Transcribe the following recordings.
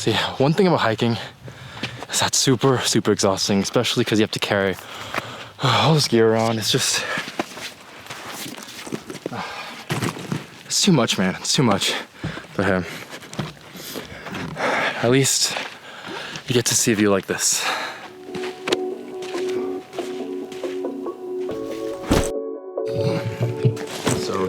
So yeah, one thing about hiking is that's super exhausting, especially because you have to carry all this gear around. It's just, it's too much, man. It's too much. But at least you get to see a view like this.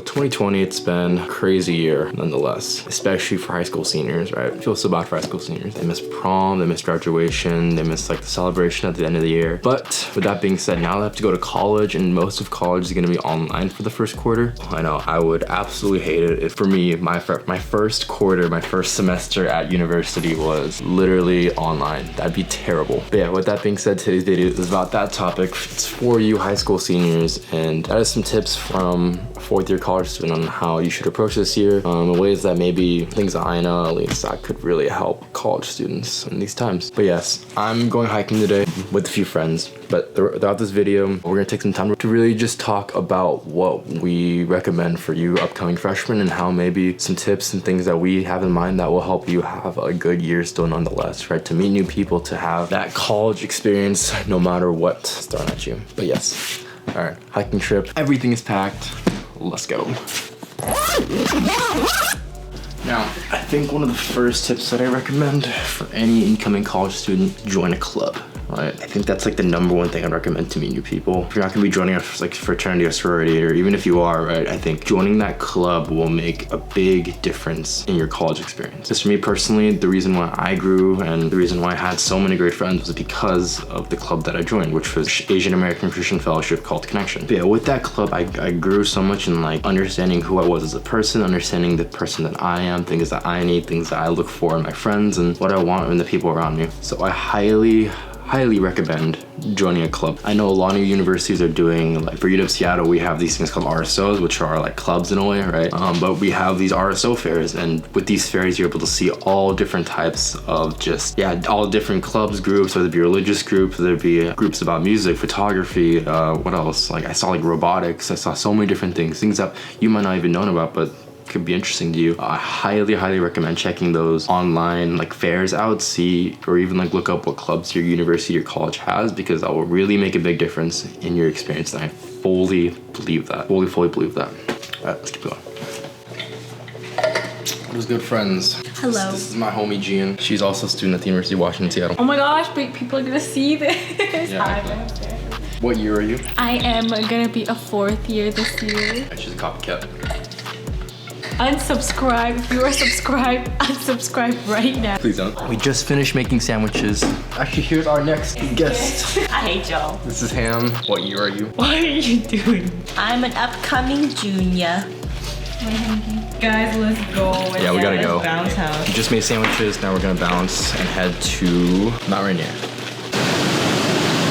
2020, it's been a crazy year nonetheless, especially for high school seniors, right? I feel so bad for high school seniors. They miss prom, they miss graduation, they miss like the celebration at the end of the year. But with that being said, now they have to go to college, and most of college is gonna be online for the first quarter. I know, I would absolutely hate it if for me, my first quarter, my first semester at university was literally online. That'd be terrible. But yeah, with that being said, today's video is about that topic. It's for you high school seniors, and that is some tips from a fourth year college student on how you should approach this year, in ways that maybe things that I know at least that could really help college students in these times. But yes, I'm going hiking today with a few friends, but throughout this video, we're gonna take some time to really just talk about what we recommend for you upcoming freshmen and how maybe some tips and things that we have in mind that will help you have a good year still nonetheless, right? To meet new people, to have that college experience no matter what's thrown at you. But yes, all right, hiking trip, everything is packed. Let's go. Now, I think one of the first tips that I recommend for any incoming college student, join a club. Right? I think that's like the number one thing I'd recommend to meet new people. If you're not gonna be joining a like fraternity or sorority, or even if you are, right, I think joining that club will make a big difference in your college experience. Just for me personally, the reason why I grew and the reason why I had so many great friends was because of the club that I joined, which was Asian American Christian Fellowship called Connection. But yeah, with that club, I grew so much in like understanding who I was as a person, understanding the person that I am, things that I need, things that I look for in my friends, and what I want in the people around me. So I highly recommend joining a club. I know a lot of universities are doing, like for UW Seattle, we have these things called RSOs, which are like clubs in a way, right? But we have these RSO fairs, and with these fairs, you're able to see all different types of just, yeah, all different clubs, groups, whether it be religious groups, whether it be groups about music, photography, what else? Like I saw like robotics, I saw so many different things that you might not even know about, but could be interesting to you. I highly recommend checking those online like fairs out, see, or even like look up what clubs your university or college has, because that will really make a big difference in your experience. And I fully believe that. Fully believe that. All right, let's keep going. What is good, friends? Hello. This is my homie Gian. She's also a student at the University of Washington, Seattle. Oh my gosh, but people are gonna see this. Yeah. Hi. What year are you? I am gonna be a fourth year this year. She's a copycat. Unsubscribe. If you are subscribed, unsubscribe right now. Please don't. We just finished making sandwiches. Actually, here's our next guest. I hate y'all. This is Ham. What year are you? What are you doing? I'm an upcoming junior. Guys, let's go. Yeah, we gotta go. Bounce house. We just made sandwiches. Now we're gonna bounce and head to Mount Rainier.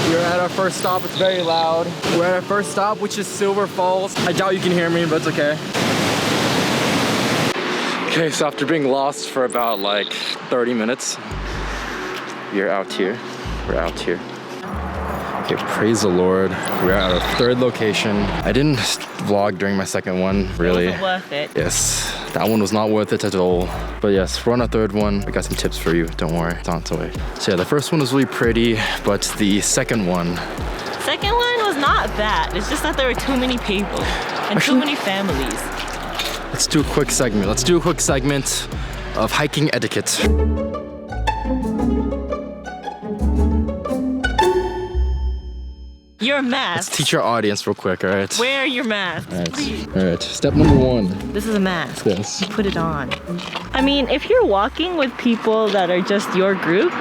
We're at our first stop. It's very loud. We're at our first stop, which is Silver Falls. I doubt you can hear me, but it's okay. Okay, so after being lost for about like 30 minutes, we're out here. Okay, praise the Lord. We're at our third location. I didn't vlog during my second one, really. It wasn't worth it. Yes, that one was not worth it at all. But yes, we're on our third one. We got some tips for you, don't worry, it's on its way. So yeah, the first one was really pretty, but the second one Was not bad. It's just that there were too many people and too many families. Let's do a quick segment. Of hiking etiquette. Your mask. Let's teach our audience real quick, all right? Wear your mask. All right, step number one. This is a mask. Yes. You put it on. I mean, if you're walking with people that are just your group,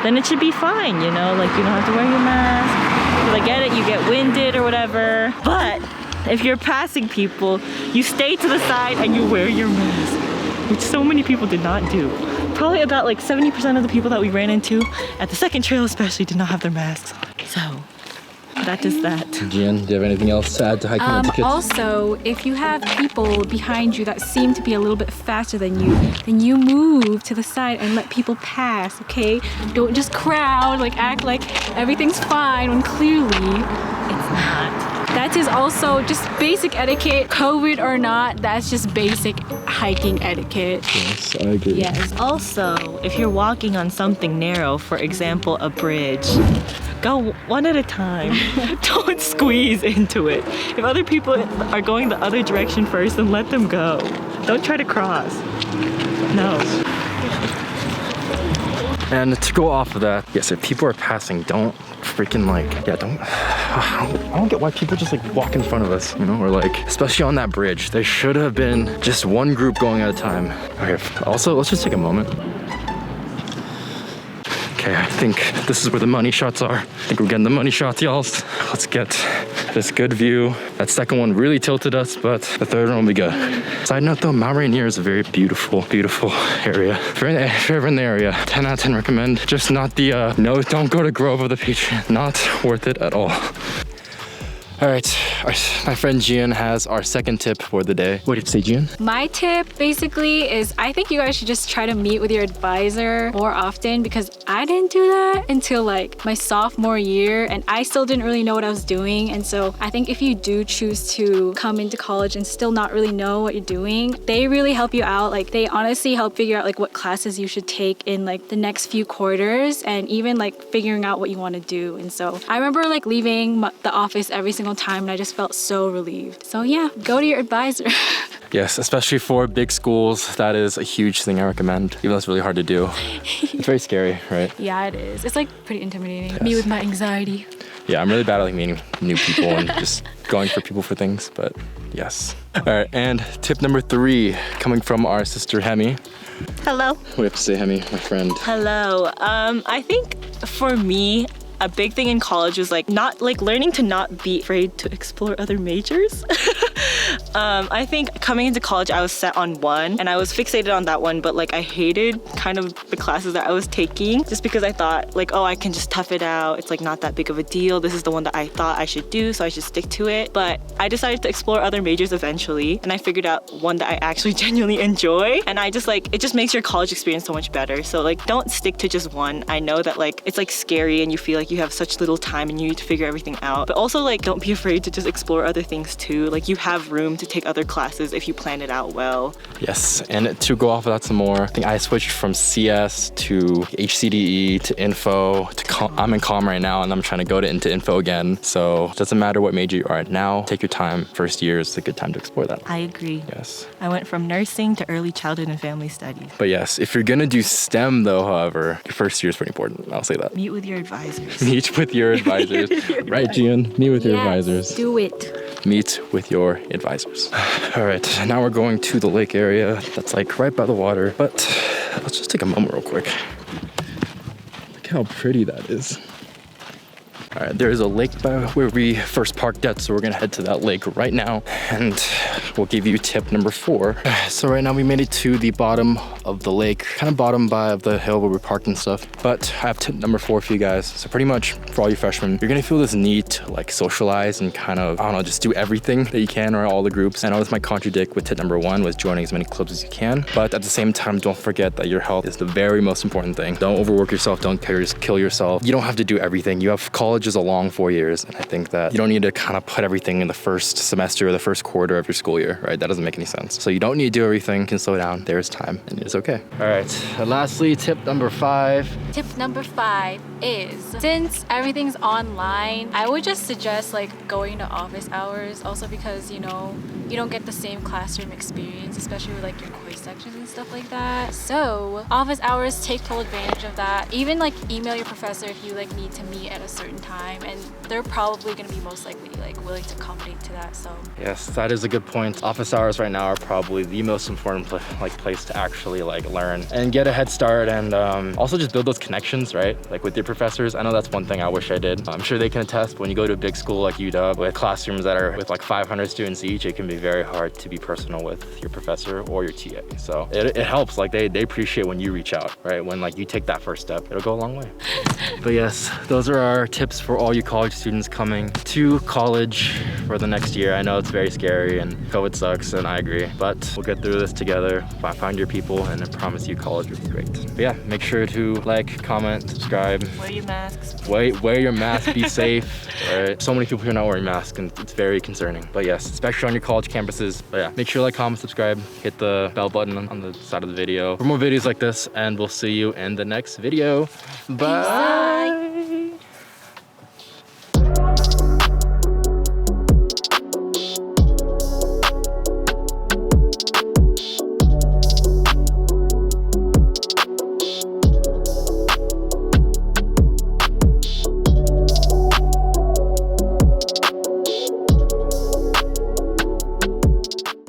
then it should be fine, you know? Like, you don't have to wear your mask. Because I get it, you get winded or whatever. But if you're passing people, you stay to the side and you wear your mask, which so many people did not do. Probably about like 70% of the people that we ran into at the second trail especially did not have their masks on. So that is that. Gian, do you have anything else to add to hiking etiquette? Also, if you have people behind you that seem to be a little bit faster than you, then you move to the side and let people pass, okay? Don't just crowd, like act like everything's fine when clearly It's not. that is also just basic etiquette, COVID or not, that's just basic hiking etiquette. Yes, I agree. Yes. Also, if you're walking on something narrow, for example, a bridge, go one at a time. Don't squeeze into it. If other people are going the other direction first, then let them go. Don't try to cross. No. And to go off of that, yes, if people are passing, don't freaking I don't get why people just like walk in front of us, you know, or like, especially on that bridge, there should have been just one group going at a time. Okay, also, let's just take a moment. Okay, I think this is where the money shots are. I think we're getting the money shots, y'all. Let's get this good view. That second one really tilted us, but the third one will be good. Side note though, Mount Rainier is a very beautiful, beautiful area. If you're ever in the area, 10 out of 10 recommend. Just not the, no, don't go to Grove of the Peach. Not worth it at all. All right, my friend Gian has our second tip for the day. What do you have to say, Gian? My tip basically is I think you guys should just try to meet with your advisor more often, because I didn't do that until like my sophomore year and I still didn't really know what I was doing. And so I think if you do choose to come into college and still not really know what you're doing, they really help you out. Like they honestly help figure out like what classes you should take in like the next few quarters, and even like figuring out what you want to do. And so I remember like leaving the office every single time and I just felt so relieved. So yeah, go to your advisor. Yes, especially for big schools, that is a huge thing I recommend, even though it's really hard to do. It's very scary, right? Yeah, it is. It's like pretty intimidating. Yes. Me with my anxiety. Yeah, I'm really bad at like meeting new people and just going for people for things, but yes. All right, and tip number 3, coming from our sister Hemi. Hello. What do you have to say, Hemi, my friend? Hello. I think for me, a big thing in college was like learning to not be afraid to explore other majors. I think coming into college, I was set on one and I was fixated on that one, but like I hated kind of the classes that I was taking just because I thought like, oh, I can just tough it out. It's like not that big of a deal. This is the one that I thought I should do, so I should stick to it. But I decided to explore other majors eventually, and I figured out one that I actually genuinely enjoy. And I just like, it just makes your college experience so much better. So like, don't stick to just one. I know that like, it's like scary and you feel like you have such little time and you need to figure everything out. But also like, don't be afraid to just explore other things too. Like you have room to take other classes if you plan it out well. Yes, and to go off of that some more, I think I switched from CS to HCDE to Info to I'm in Comm right now, and I'm trying to go into Info again. So it doesn't matter what major you are at now, take your time. First year is a good time to explore that. I agree. Yes. I went from nursing to early childhood and family studies. But yes, if you're gonna do STEM though, however, your first year is pretty important. I'll say that. Meet with your advisors. Meet with your advisors. Right, Gian? Meet with your advisors. Do it. Meet with your advisors. All right, now we're going to the lake area that's like right by the water, but let's just take a moment real quick. Look how pretty that is. All right, there's a lake by where we first parked at, so we're gonna head to that lake right now, and we'll give you tip number 4. So right now we made it to the bottom of the lake, kind of bottom by of the hill where we parked and stuff. But I have tip number 4 for you guys. So pretty much for all you freshmen, you're gonna feel this need to like socialize and kind of, I don't know, just do everything that you can, or all the groups. I know this might contradict with tip number 1, was joining as many clubs as you can, but at the same time, don't forget that your health is the very most important thing. Don't overwork yourself, don't kill yourself. You don't have to do everything. You have college is a long 4 years, and I think that you don't need to kind of put everything in the first semester or the first quarter of your school year, right? That doesn't make any sense. So you don't need to do everything. You can slow down. There's time, and it's okay. All right, and lastly, tip number 5. Tip number 5 is, since everything's online, I would just suggest like going to office hours, also because you know you don't get the same classroom experience, especially with like your quiz sections and stuff like that. So office hours, take full advantage of that. Even like email your professor if you like need to meet at a certain time, and they're probably going to be most likely like willing to accommodate to that. So yes, that is a good point. Office hours right now are probably the most important place to actually like learn and get a head start, and also just build those connections, right? Like with your professors. I know that's one thing I wish I did. I'm sure they can attest, when you go to a big school like UW with classrooms that are with like 500 students each, it can be very hard to be personal with your professor or your TA. So it helps, like they appreciate when you reach out, right? When like you take that first step, it'll go a long way. But yes, those are our tips for all you college students coming to college for the next year. I know it's very scary and COVID sucks, and I agree, but we'll get through this together. Find your people, and I promise you college will be great. But yeah, make sure to like, comment, subscribe, Wear your masks. Wear your mask, be safe. All right. So many people here not wearing masks, and it's very concerning. But yes, especially on your college campuses. But yeah, make sure to like, comment, subscribe, hit the bell button on the side of the video for more videos like this, and we'll see you in the next video. Bye.